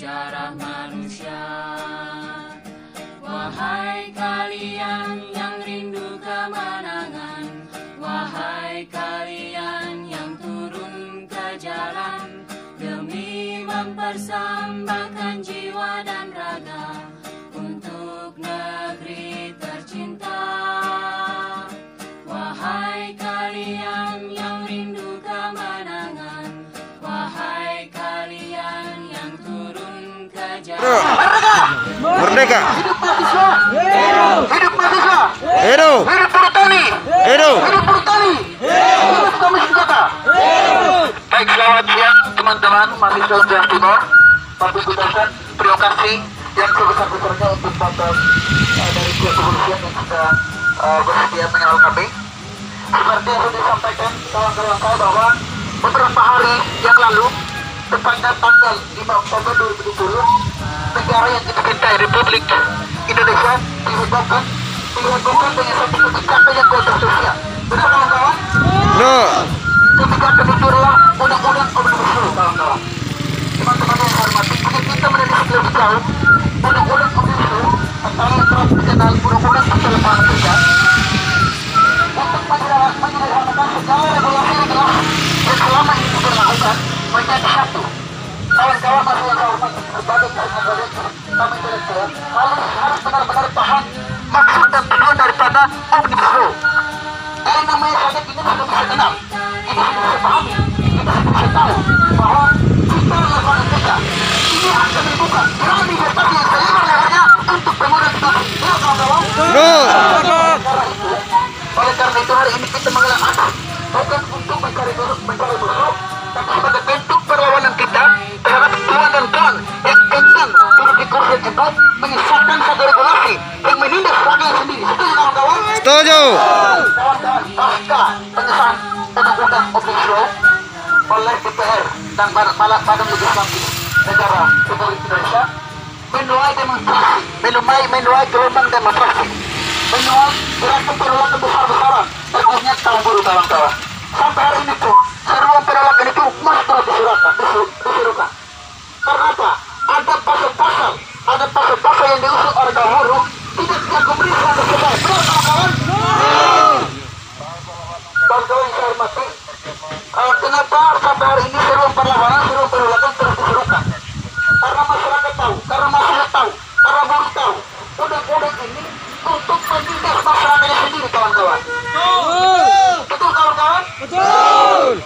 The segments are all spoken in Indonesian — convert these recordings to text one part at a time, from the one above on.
sejarah manusia. Wahai kalian yang rindu kemenangan, wahai kalian yang turun ke jalan demi mempersembahkan jiwa dan raga untuk negeri tercinta. Wahai kalian yang rindu kemenangan, wahai kalian yang turun ke jalan. Merdeka! Hidup mahasiswa! Hidup mahasiswa! Hidup! Hidup petani! Hidup! Hidup petani! Hidup kami senjata! Baik, selamat siang teman-teman mahasiswa Jawa Timur. Pak Gutasan, terima kasih yang sebesar-besarnya untuk bantuan dari pihak kepolisian yang sudah bersedia mengawal kami. Seperti yang sudah disampaikan kawan-kawan saya bahwa beberapa hari yang lalu, tepatnya tanggal 5 Oktober 2020, negara yang kita cintai, Republik Indonesia, dihebohkan dengan satu kebijakan yang kontroversial. Benar kawan-kawan? No! Kebijakan itu adalah undang-undang omnibus law, kawan-kawan. Teman-teman yang hormati, kita meneliti lebih jauh undang-undang omnibus law atau yang kerap dikenal undang-undang pasal 83 untuk menyederhanakan segala regulasi yang selama ini diberlakukan menjadi satu. Kawan-kawan masih yang hormati, sebagai pengajar kami intelektual harus benar-benar paham maksud dan tujuan daripada omnibus law. Dari namanya saja kita sudah bisa kenal, kita sudah bisa pahami, kita sudah bisa tahu bahwa kita adalah Indonesia. Ini akan membuka jalan investasi yang selebar-lebarnya untuk pemuda kita. Ya kawan-kawan. Karena itu, oleh karena itu hari ini kita menggelar aksi bukan untuk mencari musuh, tapi sebagai bentuk perlawanan kita terhadap Tuhan dan Tuhan yang enggan duduk di kursi itu menyesatkan satu regulasi yang menindas rakyat sendiri. Setuju kawan-kawan? Setuju! Kawan-kawan, pasca pengesahan undang-undang omnibus law oleh DPR dan Badan Legislasi Negara Republik Indonesia menuai demonstrasi, menuai gelombang demonstrasi, menuai gerakan penolakan besar-besaran terkhususnya kaum buruh kawan-kawan. Sampai hari ini pun seruan penolakan itu masih terus disuruhkan. Karena apa? Ada pasal-pasal yang diusung oleh kaum buruh tidak diakomodir oleh DPR. Benar kawan-kawan? Kawan-kawan yang saya hormati, kenapa sampai hari ini seruan perlawanan, seruan penolakan terus disuruhkan? Karena masyarakat tahu, karena buruh tahu, undang-undang ini untuk menindas masyarakatnya sendiri kawan-kawan. Betul kawan-kawan? Betul!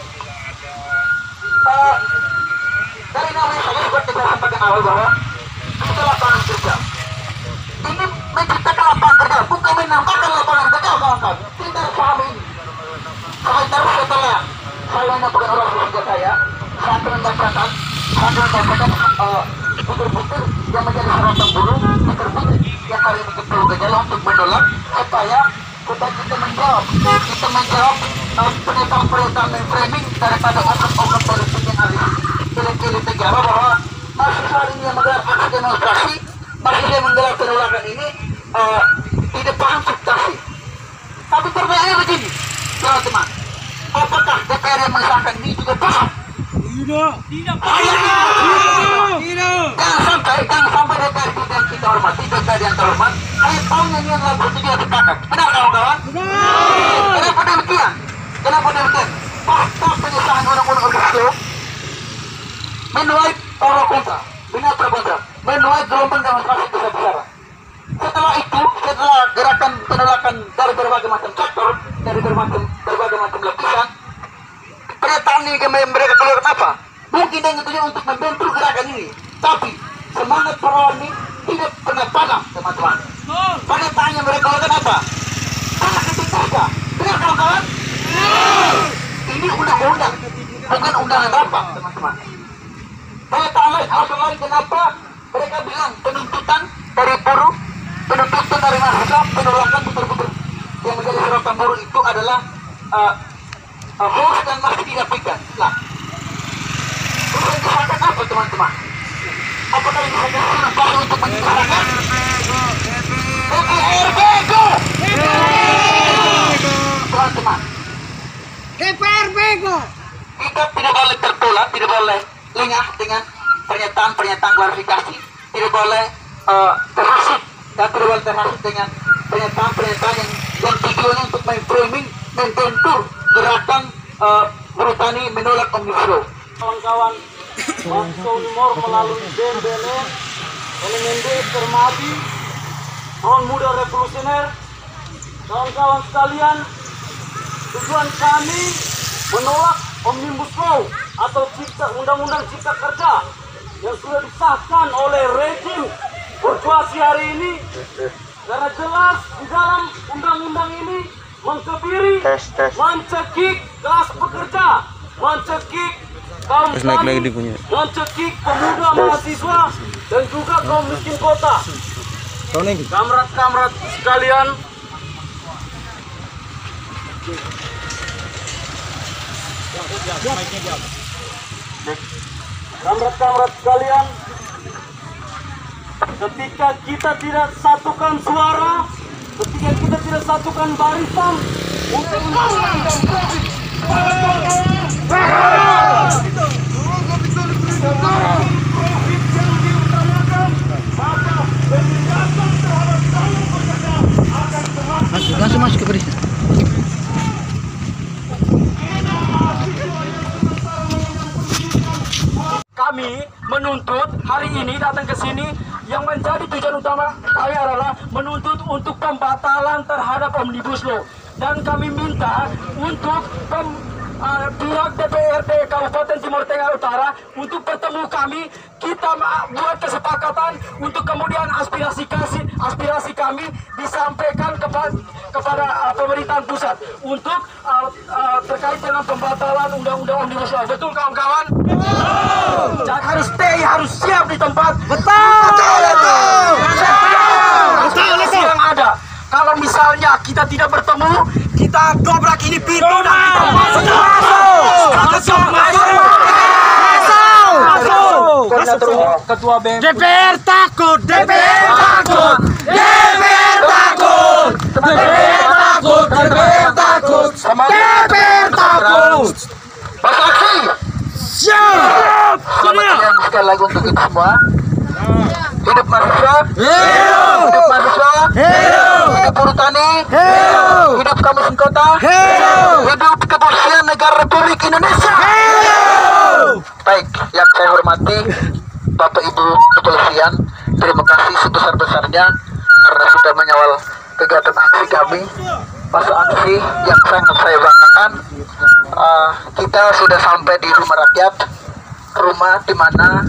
Dari namanya saja seperti saya sampaikan awal bahwa kita lapangan kerja. Ini menciptakan lapangan kerja, bukan menambahkan lapangan kerja kawan-kawan. Kita harus pahami ini. Sebentar setelah saya menyampaikan orang kerja saya membacakan butir-butir yang menjadi sorotan buruh, butir-butir yang hari ini kita gejala untuk menolak supaya kita menjawab pernyataan-pernyataan dan framing daripada oknum politik yang ada di negara bahwa mahasiswa ini yang menggelar aksi demonstrasi, mahasiswa yang menggelar penolakan ini tidak paham substansi. Tapi pertanyaannya begini, teman-teman, apakah DPR yang mengesahkan ini juga paham? Tidak. Jangan sampai DPR kita hormati, DPR yang terhormat, saya tahu ini yang lagu itu yang dipakai. Benar kawan-kawan? Kenapa demikian? Pasca pengesahan undang-undang omnibus law menuai pro kontra, menuai gelombang demonstrasi besar-besaran. Setelah gerakan penolakan dari berbagai macam sektor, dari berbagai macam lapisan, pernyataan ini mereka keluarkan apa? Mungkin dengan tujuan untuk membentuk gerakan ini, tapi semangat perlawanan ini tidak pernah padam, teman-teman. Pernyataan yang mereka keluarkan apa? Sangat ketika, benar kawan-kawan? Ini undang-undang, bukan undangan apa, teman-teman. Pernyataan lain, alasan lain kenapa mereka bilang penuntutan dari buruh, penuntutan dari mahasiswa, penolakan betul-betul yang menjadi sorotan buruh itu adalah hoax dan masih dinafikan. Nah, terus yang disahkan apa teman-teman? Apakah yang disahkan sudah pas untuk menyesatkan? DPR bego! Teman-teman, DPR bego! kita tidak boleh tertolak, tidak boleh lengah dengan pernyataan klarifikasi, tidak boleh terhasut dan tidak boleh terhasut dengan pernyataan yang tujuannya untuk memframing, membentur gerakan buruh tani menolak Omnibus Law. Kawan-kawan Bangsa Timur melalui BMBLN, LMND, Permadi, Front Muda Revolusioner, kawan-kawan sekalian, tujuan kami menolak Omnibus Law atau Undang-Undang Cipta Kerja yang sudah disahkan oleh rejim berkuasa hari ini, karena jelas di dalam undang-undang ini mengkebiri, mencekik kelas pekerja, mencekik kaum tani, mencekik pemuda mahasiswa dan juga kaum miskin kota. Kamrat-kamrat sekalian, ketika kita tidak satukan suara, ketika kita tidak satukan barisan untuk menangkan profit, yang diutamakan, maka penindakan terhadap kaum pekerja akan semakin masuk ke barisan. Kami menuntut hari ini datang ke sini, yang menjadi tujuan utama kami adalah menuntut untuk pembatalan terhadap Omnibus Law, dan kami minta untuk pihak DPRD Kabupaten Timur Tengah Utara untuk bertemu kami, kita buat kesepakatan untuk kemudian aspirasi kami disampaikan kepada pemerintahan pusat untuk terkait dengan pembatalan undang-undang Omnibus Law. Betul kawan-kawan? Jangan harus stay, harus siap di tempat. Betul. Yang ada. Kalau misalnya kita tidak bertemu, kita dobrak ini pintu dan kita masuk. Ketua BEM. DPR takut. Aksi. Siap. Selamat siang sekali lagi untuk itu semua. Hidup mahasiswa. Hidup mahasiswa. Hidup buruh tani. Hidup kamu kota. Hidup kepolisian negara Republik Indonesia. Baik, yang saya hormati Bapak Ibu kepolisian, terima kasih sebesar-besarnya karena sudah mengawal kegiatan aksi kami. Masa aksi yang sangat saya banggakan, kita sudah sampai di rumah rakyat, rumah di mana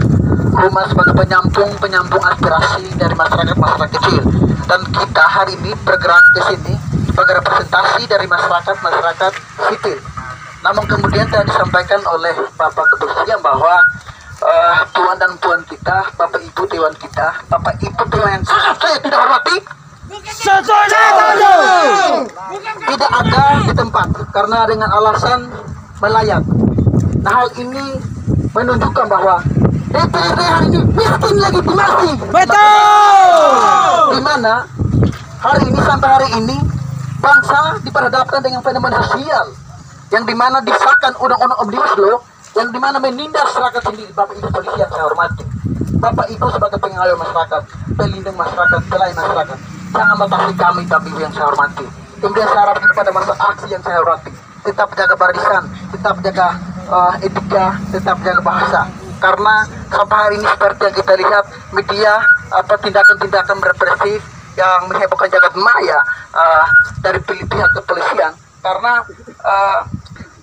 rumah sebagai penyambung aspirasi dari masyarakat kecil, dan kita hari ini bergerak ke sini sebagai representasi dari masyarakat sipil. Namun kemudian telah disampaikan oleh Bapak Kepolisian bahwa tuan dan puan kita, Bapak Ibu dewan kita, Bapak Ibu dewan yang saya tidak hormati, tidak ada di tempat karena dengan alasan melayat. Nah, hal ini menunjukkan bahwa DPRD hari ini miskin legitimasi. Betul. Di mana hari ini sampai hari ini bangsa diperhadapkan dengan fenomena sosial yang dimana disahkan undang-undang Omnibus Law yang dimana menindas masyarakat sendiri. Bapak Ibu polisi yang saya hormati, Bapak Ibu sebagai pengawal masyarakat, pelindung masyarakat, pelayan masyarakat, jangan batasi kami, Bapak Ibu yang saya hormati. Kemudian saya harapkan kepada masa aksi yang saya hormati, tetap jaga barisan, tetap jaga etika, tetap jaga bahasa. Karena sampai hari ini seperti yang kita lihat media tindakan-tindakan represif yang menghebohkan jagat maya dari pihak kepolisian, karena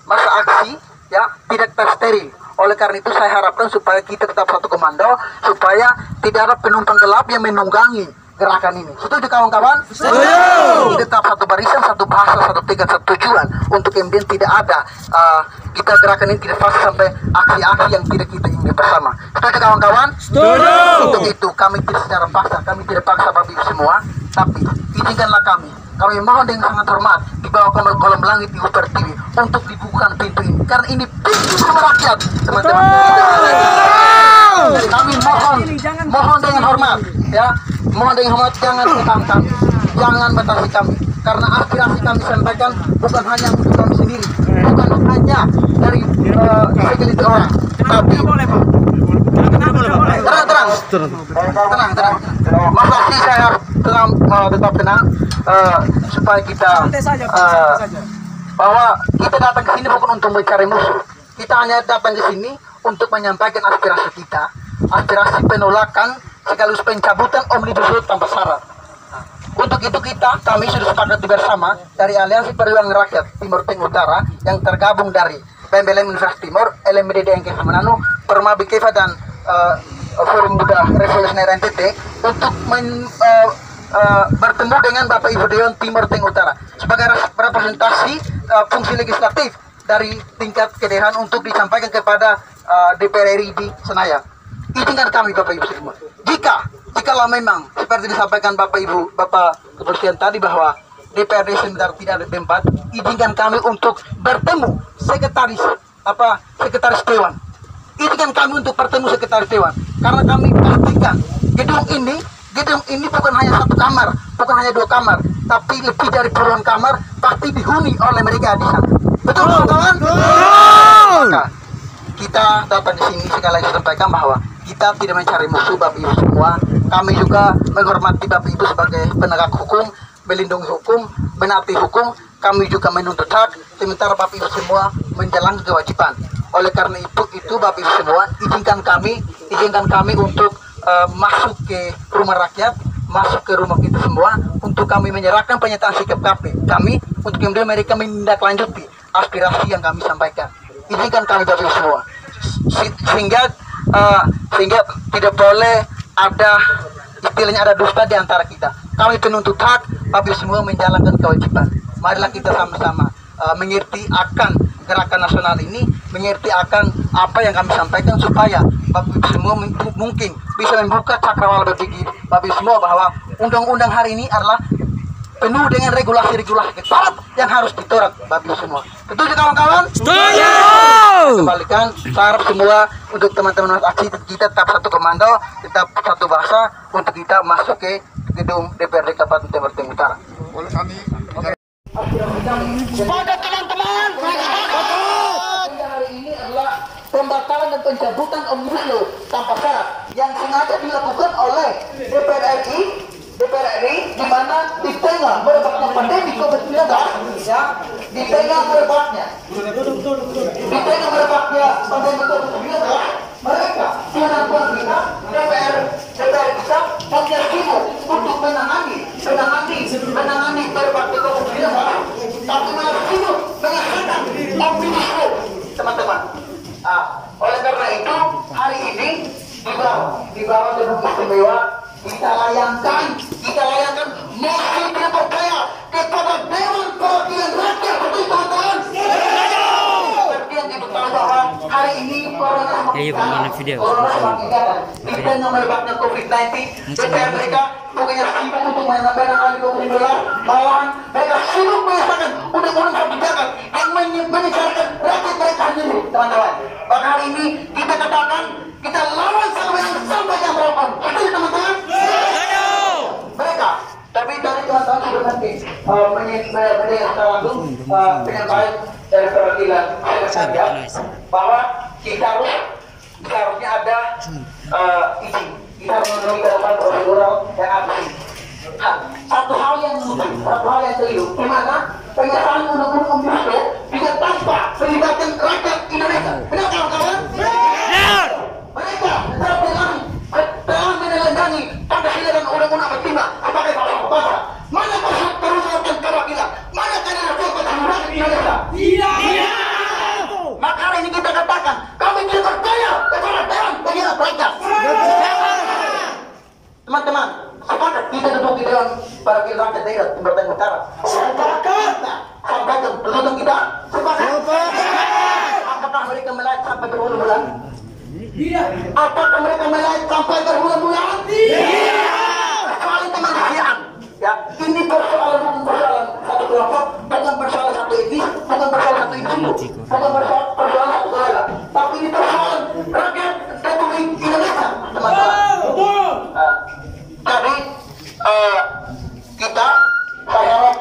masa aksi ya tidak tersteril. Oleh karena itu saya harapkan supaya kita tetap satu komando, supaya tidak ada penumpang gelap yang menunggangi gerakan ini. Setuju kawan-kawan? Setuju. Tetap satu barisan, satu bahasa, satu tekad, satu tujuan, untuk kemudian tidak ada kita gerakan ini tidak fase sampai aksi-aksi yang tidak kita ingin bersama. Setuju kawan-kawan? Setuju. Untuk itu kami tidak secara paksa, kami tidak paksa Bapak Ibu semua, tapi izinkanlah kami mohon dengan sangat hormat di bawah kolom langit di Uper TV untuk dibuka pintu ini, karena ini pintu rumah rakyat, teman-teman. Kami mohon dengan hormat, ya, mohon dengan hormat, jangan tentang kami, jangan batasi kami, karena aspirasi kami sampaikan bukan hanya untuk kami sendiri, bukan hanya dari segelintir orang, tapi tenang. Masa sih saya harus tenang, tetap tenang supaya kita bahwa kita datang ke sini bukan untuk mencari musuh. Kita hanya datang ke sini untuk menyampaikan aspirasi kita, aspirasi penolakan sekaligus pencabutan Omnibus Law tanpa syarat. Untuk itu kami sudah sepakat bersama dari Aliansi Perjuangan Rakyat Timur Tengah Utara yang tergabung dari PMBLM Universitas Timur, LMDD NKK Manado, Perma Bikeva dan Forum Buddha Revolusioner NTT untuk bertemu dengan Bapak Ibu Dewan Timur Tengah Utara sebagai representasi fungsi legislatif dari tingkat kedaerahan untuk disampaikan kepada DPR RI di Senayan. Izinkan kami Bapak Ibu semua. Jikalau memang seperti disampaikan Bapak Kepolisian tadi bahwa DPRD sebentar tidak ada tempat, izinkan kami untuk bertemu sekretaris Dewan. Izinkan kami untuk bertemu sekretaris Dewan karena kami pastikan gedung ini bukan hanya satu kamar, bukan hanya 2 kamar, tapi lebih dari puluhan kamar pasti dihuni oleh mereka di sana. Betul kawan-kawan? Maka kita datang di sini sekali lagi sampaikan bahwa kita tidak mencari musuh Bapak Ibu semua. Kami juga menghormati Bapak Ibu sebagai penegak hukum, melindungi hukum, menaati hukum. Kami juga menuntut hak, sementara Bapak Ibu semua menjalankan kewajiban. Oleh karena itu Bapak Ibu semua izinkan kami untuk masuk ke rumah rakyat, masuk ke rumah kita semua untuk kami menyerahkan pernyataan sikap kami untuk kemudian mereka menindaklanjuti aspirasi yang kami sampaikan. Izinkan kami Bapak Ibu semua sehingga tidak boleh ada istilahnya ada dusta di antara kita. Kami penuntut hak, Bapak Ibu semua menjalankan kewajiban. Marilah kita sama-sama mengerti akan gerakan nasional ini, mengerti akan apa yang kami sampaikan supaya Bapak Ibu semua mungkin bisa membuka cakrawala berpikir Bapak Ibu semua bahwa undang-undang hari ini adalah penuh dengan regulasi-regulasi ketat yang harus ditorak Bapak Ibu semua. Setuju kawan-kawan? Setuju. Kembalikan sarap semua untuk teman-teman aksi kita tetap satu komando, tetap satu bahasa untuk kita masuk ke gedung DPRD Kabupaten Timur Tengah Utara. Pada teman-teman, hari ini adalah pembatalan dan pencabutan Omnibus Law tanpa syarat yang sengaja dilakukan oleh DPR RI di mana di tengah merebaknya pandemi COVID-19, ya, di tengah merebaknya pandemi COVID-19, mereka penantuan kita DPR kita punya sibuk untuk menangani merebaknya COVID-19, tapi malah sibuk mengesahkan Omnibus Law, teman-teman. Oleh karena itu hari ini di bawah gedung istimewa kita layangkan mosi tidak percaya kepada Dewan Perwakilan Rakyat. Betul teman-teman? Seperti yang kita tahu bahwa hari ini corona semakin ganas. Di tengah merebaknya COVID-19, DPR mereka bukannya sibuk untuk menangani COVID-19, malahan mereka sibuk mengesahkan undang-undang kebijakan yang menyegarkan rakyat mereka sendiri, teman-teman. Maka hari ini kita katakan kita lawan sampai yang berapapun. Betul teman-teman? Mereka, tapi dari teman-teman sudah nanti mendengar langsung penyampaian dari perwakilan saja bahwa kita harusnya ada izin, kita harus memenuhi ketentuan prosedural yang ada. Satu hal yang keliru, di mana pengesahan undang-undang Omnibus Law tidak tanpa melibatkan rakyat Indonesia. Benar kawan-kawan? Benar. Mereka telah menelanjangi Pancasila dan Undang-Undang 45 sebagai bangsa. Mana maksud perumusan kewakilan? Mana keadilan rakyat Indonesia? Tidak. Maka hari ini kita katakan kami tidak percaya kepada Dewan Perwakilan Rakyat. Teman-teman, sepakat kita duduk di Dewan Perwakilan Rakyat Daerah Timur Tengah Utara. Sepakat. Sampaikan tuntutan kita. Sepakat. Apakah mereka melayat sampai berbulan-bulan? Tidak. Apakah mereka melayat sampai berbulan-bulan? Tidak. Kecuali teman kalian. Ya, ini persoalan satu kelompok, bukan persoalan satu etnis, bukan persoalan satu individu, bukan persoalan satu keluarga, tapi ini persoalan rakyat Republik Indonesia, teman-teman. Jadi saya harap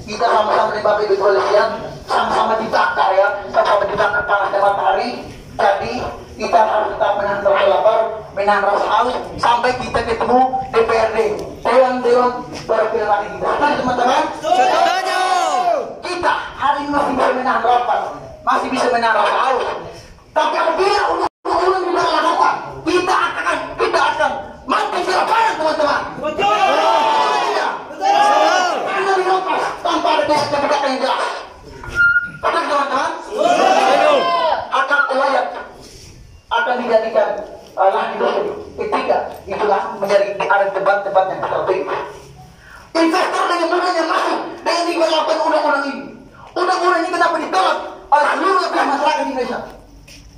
kita sama-sama di Bapak Ibu Kepolisian sama-sama dibakar ya, sama-sama dibakar panas dan matahari. Jadi kita harus tetap menahan rasa lapar, menahan rasa haus sampai kita ketemu DPRD, Dewan Perwakilan Rakyat kita. Setuju teman-teman? Setuju. Kita hari ini masih bisa menahan lapar, masih bisa menahan rasa haus. Tapi apabila undang-undang tidak lakukan, kita akan mati di lapangan, teman-teman. Betul. Karena dilepas tanpa ada kebijakan yang jelas. Betul, teman-teman? Akan layak akan dijadikan lahan industri. Ketiga, itulah menjadi ada debat-debat yang tertentu. Investor dengan mudahnya masuk dengan diberlakukan undang-undang ini. Undang-undang ini kenapa ditolak oleh seluruh lapisan masyarakat Indonesia?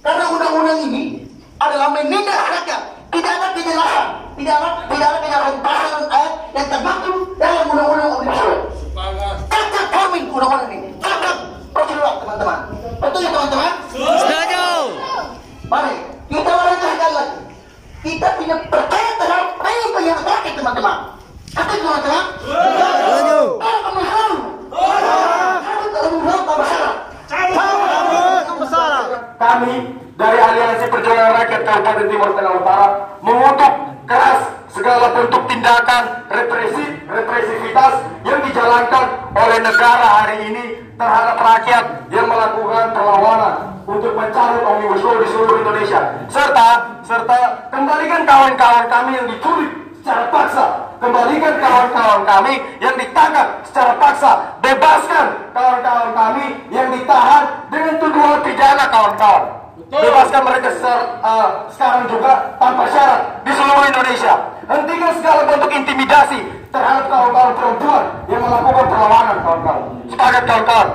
Karena undang-undang ini adalah menindak rakyat. Tidak ada kejelasan, tidak ada kejelasan pasal ayat yang termaktub dalam undang-undang Omnibus Law. Cacat forming undang-undang ini, cacat prosedural, teman-teman. Betul ya, teman-teman? Setuju. Mari kita warnai sekali lagi. Kita tidak percaya terhadap yang rakyat, teman-teman. Betul, teman-teman? Setuju. Kalau kamu selalu, Kami dari Aliansi Perjuangan Rakyat Kabupaten Timur Tengah Utara mengutuk keras segala bentuk tindakan represivitas yang dijalankan oleh negara hari ini terhadap rakyat yang melakukan perlawanan untuk mencabut Omnibus Law di seluruh Indonesia. Serta kembalikan kawan-kawan kami yang diculik secara paksa, kembalikan kawan-kawan kami yang ditangkap secara paksa, bebaskan kawan-kawan kami yang ditahan dengan tuduhan pidana, kawan-kawan. Bebaskan mereka sekarang juga tanpa syarat di seluruh Indonesia. Hentikan segala bentuk intimidasi terhadap kawan-kawan perempuan yang melakukan perlawanan, kawan-kawan. Sepakat, kawan-kawan?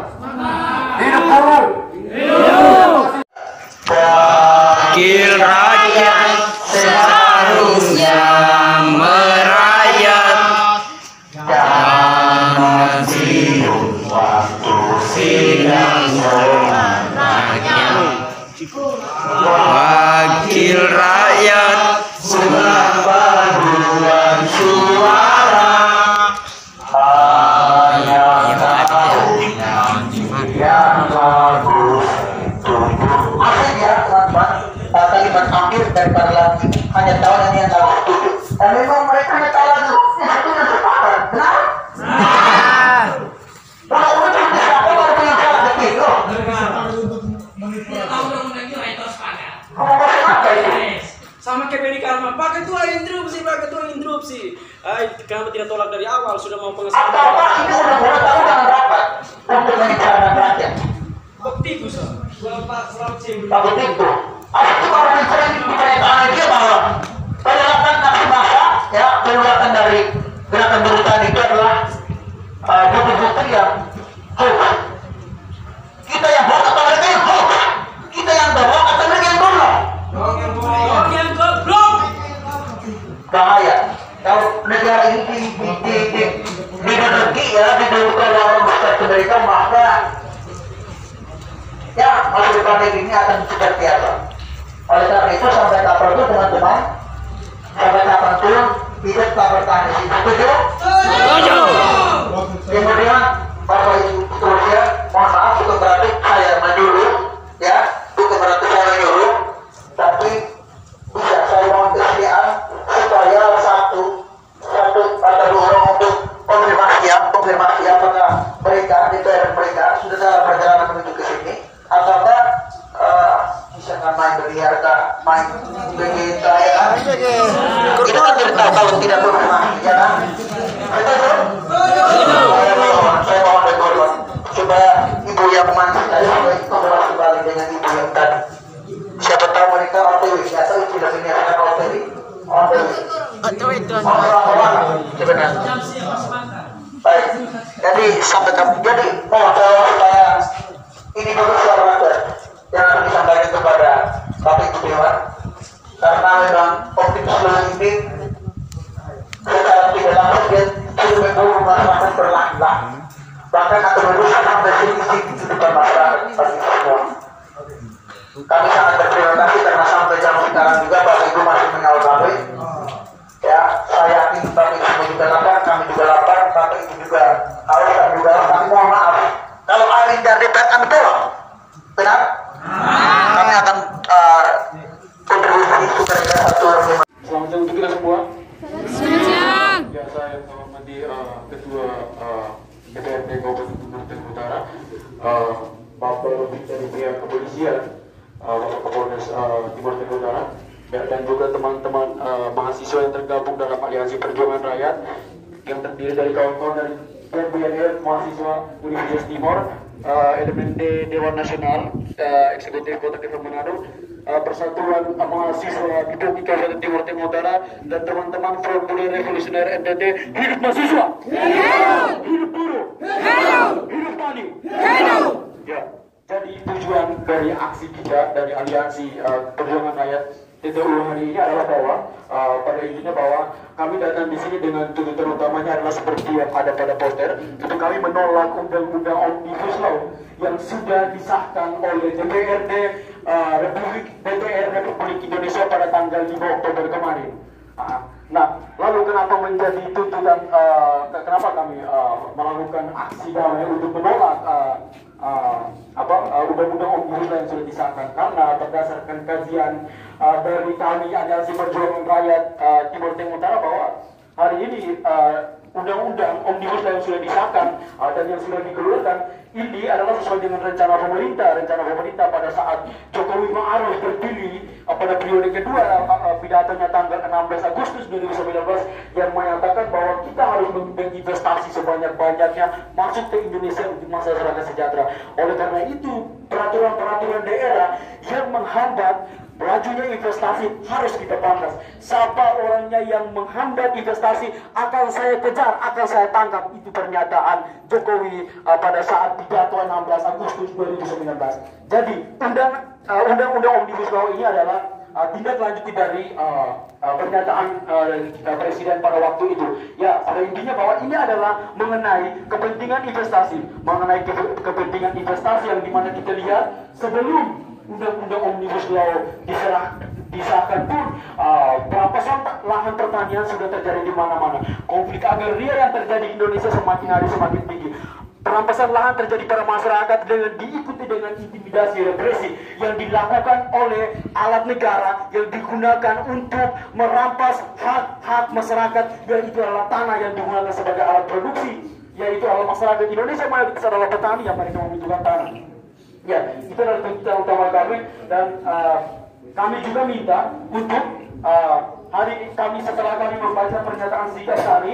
Hidup buruh! Wakil rakyat seharusnya merayat dan hidup waktu sidang rakyat. Wakil rakyat sudah paduan suara, hanya yang bagus tumbuh. Kalimat akhir daripada lagi hanya tahu yang tahu setuju. Dan memang mereka hanya tahu lagi yang satu yang sepakat. Benar? Kalau udah disahkan baru punya salah sedikit loh. Sama kayak Beri Karma, Pak Ketua interupsi. Kenapa tidak tolak dari awal, sudah mau pengesahan. Apa ini udah undang-undang rapat untuk membicarakan rakyat. Bukti itu, selamat siang. Bukti itu. Itu orang yang sering dipercayaan dia bahwa perhelatan aksi massa, ya, perhelatan dari gerakan berusaha itu adalah bukti-bukti yang hoax. Kita yang hoax atau mereka yang hoax? Kita yang bohong atau mereka yang bohong? Yang goblok. Bahaya. Kalau negara ini diduduki, ya, didudukan oleh masyarakat Amerika, maka ya, masa depan negeri ini akan seperti apa? Oleh karena itu sampai kapan itu, teman-teman, sampai kapan itu kita tetap bertahan di situ. Setuju? Kemudian Bapak Ibu seterusnya, mohon maaf bukan berarti saya menyuruh, ya, bukan berarti saya menyuruh, tapi bisa saya mohon kesediaan supaya satu atau dua orang untuk konfirmasi apakah mereka DPR mereka sudah dalam perjalanan menuju ke sini, ataukah misalkan main berliarkah, main begitu ya. Kita kan tidak tahu kalau tidak konfirmasi, ya kan? Saya mohon berkorban supaya ibu yang memancing tadi supaya konfirmasi balik dengan ibu yang tadi. Siapa tahu mereka OTW, atau istilah ini adalah OTW. Sebenarnya. Baik. Jadi sampai jadi mohon supaya ini dulu suara rakyat yang akan disampaikan kepada Bapak Ibu Dewan, karena memang Omnibus Law ini secara tidak langsung dia sudah membunuh masyarakat perlahan-lahan, bahkan akan merusak sampai sisi kehidupan masyarakat bagi semua. Kami sangat berterima kasih karena sampai jam sekarang juga Bapak Ibu masih mengawal kami. Ya, saya yakin Bapak Ibu juga lapar, kami juga lapar, Bapak Ibu juga haus, kami juga lapar. Kami mohon maaf kalau Alin dan DPR kami tolak, benar? Kami akan kontribusi supaya satu Bapak dari pihak kepolisian, Bapak Kapolres Timur Tengah Utara, dan juga teman-teman mahasiswa yang tergabung dalam Aliansi Perjuangan Rakyat yang terdiri dari kawan-kawan dari BNR, mahasiswa Universitas Timur, elemen Dewan Nasional, Eksekutif Kota Kota Manado, Persatuan Mahasiswa Dipoki Kabupaten Timur Tengah Utara, dan teman-teman Formulir Revolusioner NTT. Hidup mahasiswa! Hidup buruh! Hidup tani! Ya, jadi tujuan dari aksi kita dari Aliansi Perjuangan Rakyat TTU hari ini adalah bahwa pada intinya bahwa kami datang di sini dengan tuntutan utamanya adalah seperti yang ada pada poster. Itu kami menolak undang-undang Omnibus Law yang sudah disahkan oleh DPRD Republik Indonesia pada tanggal 5 Oktober kemarin. Nah, lalu kenapa menjadi tuntutan? Kenapa kami melakukan aksi damai untuk menolak undang-undang Omnibus Law yang sudah disahkan? Karena berdasarkan kajian dari kami Aliansi Perjuangan Rakyat Timur Tengah Utara bahwa hari ini undang-undang Omnibus Law yang sudah disahkan dan yang sudah dikeluarkan ini adalah sesuai dengan rencana pemerintah pada saat Jokowi Ma'ruf terpilih pada periode kedua, pidatonya tanggal 16 Agustus 2019 yang menyatakan bahwa kita harus menginvestasi sebanyak-banyaknya masuk ke Indonesia untuk masyarakat sejahtera. Oleh karena itu peraturan-peraturan daerah yang menghambat lajunya investasi harus kita pangkas. Siapa orangnya yang menghambat investasi akan saya kejar, akan saya tangkap. Itu pernyataan Jokowi pada saat pidato 16 Agustus 2019. Jadi undang-undang Omnibus Law ini adalah tindak lanjut dari pernyataan Presiden pada waktu itu. Ya, pada intinya bahwa ini adalah mengenai kepentingan investasi, kepentingan investasi yang dimana kita lihat sebelum undang-undang Omnibus Law disahkan pun perampasan lahan pertanian sudah terjadi di mana-mana. Konflik agraria yang terjadi di Indonesia semakin hari semakin tinggi. Perampasan lahan terjadi pada masyarakat dengan diikuti dengan intimidasi represi yang dilakukan oleh alat negara yang digunakan untuk merampas hak-hak masyarakat, yaitu adalah tanah yang digunakan sebagai alat produksi, yaitu adalah masyarakat Indonesia mayoritas adalah petani yang mereka membutuhkan tanah. Ya, itu adalah tuntutan utama kami, dan kami juga minta untuk setelah kami membaca pernyataan sikap kami,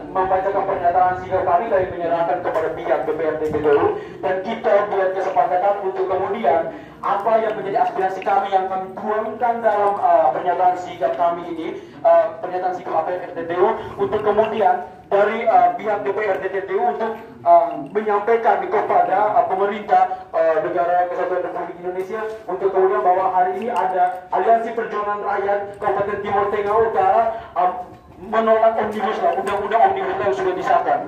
membacakan pernyataan sikap kami dari menyerahkan kepada pihak DPRD TTU, dan kita buat kesepakatan untuk kemudian apa yang menjadi aspirasi kami yang kami tuangkan dalam pernyataan sikap kami ini, pernyataan sikap APR TTU, untuk kemudian dari pihak DPRD TTU untuk menyampaikan kepada pemerintah negara Kesatuan Republik Indonesia untuk kemudian bahwa hari ini ada Aliansi Perjuangan Rakyat Kabupaten Timur Tengah Utara menolak Omnibus Law, undang-undang Omnibus Law yang sudah disahkan.